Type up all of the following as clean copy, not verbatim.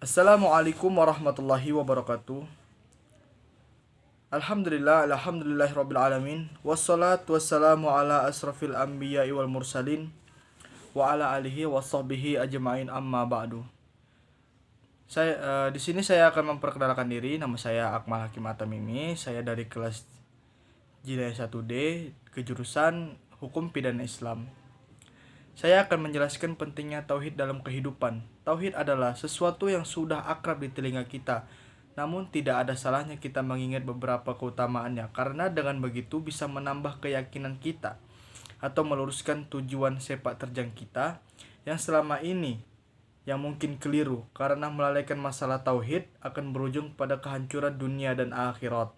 Assalamualaikum warahmatullahi wabarakatuh. Alhamdulillahirabbil alamin. Wassalatu wassalamu ala asrafil anbiya'i wal mursalin wa ala alihi washabbihi ajmain amma ba'du. Di sini saya akan memperkenalkan diri. Nama saya Akmal Hakim Atamimi. Saya dari kelas Jilaya 1D, kejurusan Hukum Pidana Islam. Saya akan menjelaskan pentingnya tauhid dalam kehidupan. Tauhid adalah sesuatu yang sudah akrab di telinga kita, namun tidak ada salahnya kita mengingat beberapa keutamaannya, karena dengan begitu bisa menambah keyakinan kita atau meluruskan tujuan sepak terjang kita yang selama ini yang mungkin keliru, karena melalaikan masalah tauhid akan berujung pada kehancuran dunia dan akhirat.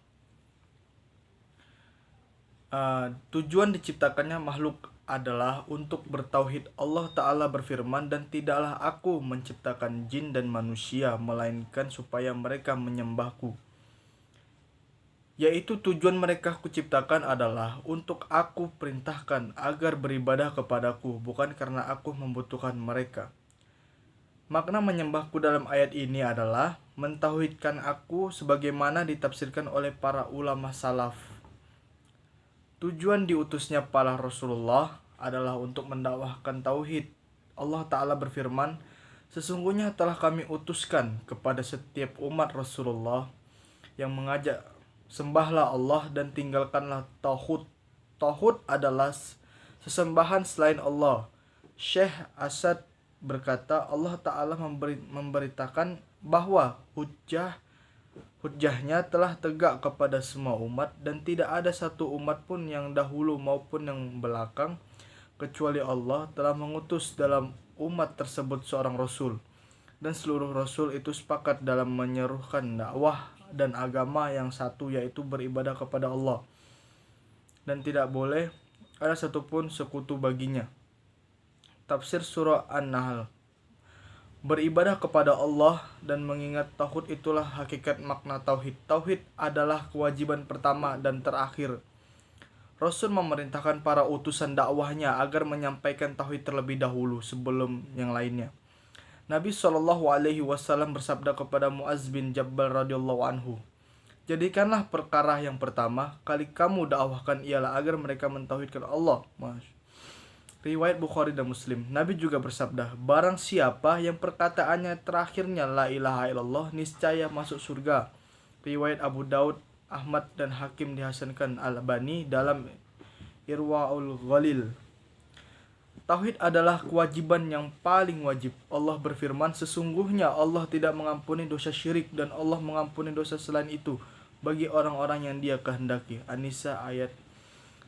Tujuan diciptakannya makhluk adalah untuk bertauhid. Allah Ta'ala berfirman, dan tidaklah aku menciptakan jin dan manusia melainkan supaya mereka menyembahku. Yaitu tujuan mereka kuciptakan adalah untuk aku perintahkan agar beribadah kepadaku, bukan karena aku membutuhkan mereka. Makna menyembahku dalam ayat ini adalah mentauhidkan aku sebagaimana ditafsirkan oleh para ulama salaf. Tujuan diutusnya para Rasulullah adalah untuk mendakwahkan tauhid. Allah Ta'ala berfirman, sesungguhnya telah kami utuskan kepada setiap umat Rasulullah yang mengajak sembahlah Allah dan tinggalkanlah tauhid. Tauhid adalah sesembahan selain Allah. Syekh Asad berkata, Allah Ta'ala memberitakan bahwa hujjahnya telah tegak kepada semua umat, dan tidak ada satu umat pun yang dahulu maupun yang belakang kecuali Allah telah mengutus dalam umat tersebut seorang rasul, dan seluruh rasul itu sepakat dalam menyerukan dakwah dan agama yang satu, yaitu beribadah kepada Allah, dan tidak boleh ada satupun sekutu baginya. Tafsir surah An-Nahl. Beribadah kepada Allah dan mengingat tauhid itulah hakikat makna tauhid. Tauhid adalah kewajiban pertama dan terakhir. Rasul memerintahkan para utusan dakwahnya agar menyampaikan tauhid terlebih dahulu sebelum yang lainnya. Nabi SAW bersabda kepada Muaz bin Jabal radhiyallahu anhu, jadikanlah perkara yang pertama kali kamu dakwahkan ialah agar mereka mentauhidkan Allah. Riwayat Bukhari dan Muslim. Nabi juga bersabda, barang siapa yang perkataannya terakhirnya la ilaha illallah, niscaya masuk surga. Riwayat Abu Daud, Ahmad dan Hakim, dihasankan Al-Albani dalam Irwaul Ghalil. Tauhid adalah kewajiban yang paling wajib. Allah berfirman, sesungguhnya Allah tidak mengampuni dosa syirik dan Allah mengampuni dosa selain itu bagi orang-orang yang Dia kehendaki. An-Nisa ayat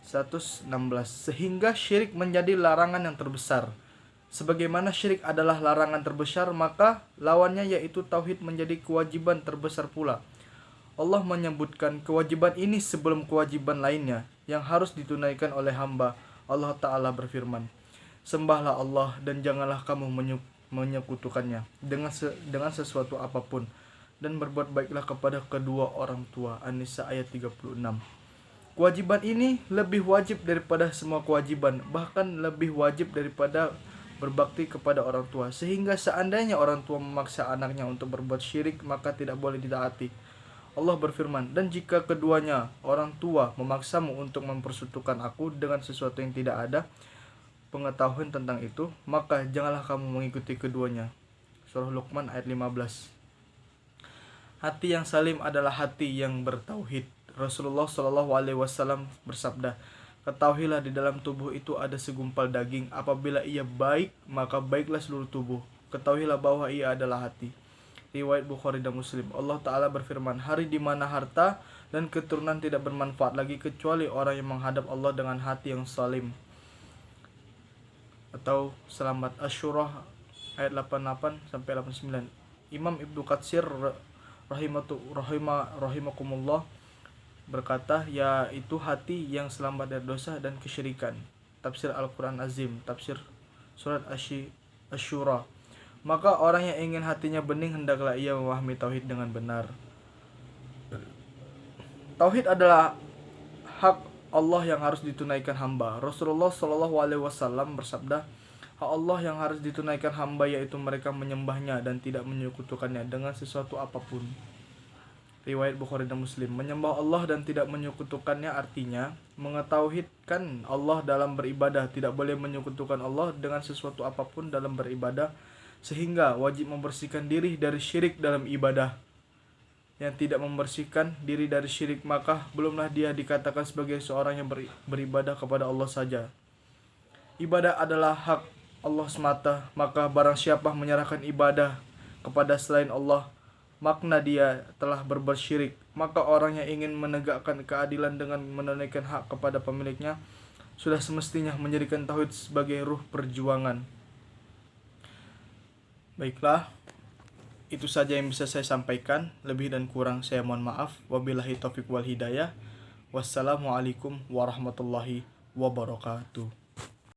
116. Sehingga syirik menjadi larangan yang terbesar. Sebagaimana syirik adalah larangan terbesar, maka lawannya yaitu tauhid menjadi kewajiban terbesar pula. Allah menyebutkan kewajiban ini sebelum kewajiban lainnya yang harus ditunaikan oleh hamba. Allah Ta'ala berfirman, sembahlah Allah dan janganlah kamu menyekutukannya dengan sesuatu apapun, dan berbuat baiklah kepada kedua orang tua. An-Nisa ayat 36. Kewajiban ini lebih wajib daripada semua kewajiban, bahkan lebih wajib daripada berbakti kepada orang tua. Sehingga seandainya orang tua memaksa anaknya untuk berbuat syirik, maka tidak boleh ditaati. Allah berfirman, dan jika keduanya orang tua memaksamu untuk mempersekutukan aku dengan sesuatu yang tidak ada pengetahuan tentang itu, maka janganlah kamu mengikuti keduanya. Surah Luqman ayat 15. Hati yang salim adalah hati yang bertauhid. Rasulullah SAW bersabda, ketahuilah di dalam tubuh itu ada segumpal daging. Apabila ia baik, maka baiklah seluruh tubuh. Ketahuilah bahwa ia adalah hati. Riwayat Bukhari dan Muslim. Allah Ta'ala berfirman, hari di mana harta dan keturunan tidak bermanfaat lagi kecuali orang yang menghadap Allah dengan hati yang salim atau selamat. Asy-Syura ayat 88-89. Imam Ibnu Katsir rahimakumullah berkata, yaitu hati yang selamat dari dosa dan kesyirikan. Tafsir Al-Quran Azim, tafsir surat Asy-Syura. Maka orang yang ingin hatinya bening, hendaklah ia memahami tauhid dengan benar. Tauhid adalah hak Allah yang harus ditunaikan hamba. Rasulullah SAW bersabda, Hak Allah yang harus ditunaikan hamba yaitu mereka menyembahnya dan tidak menyekutukannya dengan sesuatu apapun. Riwayat Bukhari dan Muslim. Menyembah Allah dan tidak menyekutukannya artinya mengetahuikan Allah dalam beribadah, tidak boleh menyekutukan Allah dengan sesuatu apapun dalam beribadah, sehingga wajib membersihkan diri dari syirik dalam ibadah. Yang tidak membersihkan diri dari syirik, maka belumlah dia dikatakan sebagai seorang yang beribadah kepada Allah saja. Ibadah adalah hak Allah semata, maka barang siapa menyerahkan ibadah kepada selain Allah, makna dia telah berbuat syirik. Maka orang yang ingin menegakkan keadilan dengan menunaikan hak kepada pemiliknya sudah semestinya menjadikan tauhid sebagai ruh perjuangan. Baiklah, itu saja yang bisa saya sampaikan. Lebih dan kurang saya mohon maaf. Wabillahi taufiq wal hidayah. Wassalamualaikum warahmatullahi wabarakatuh.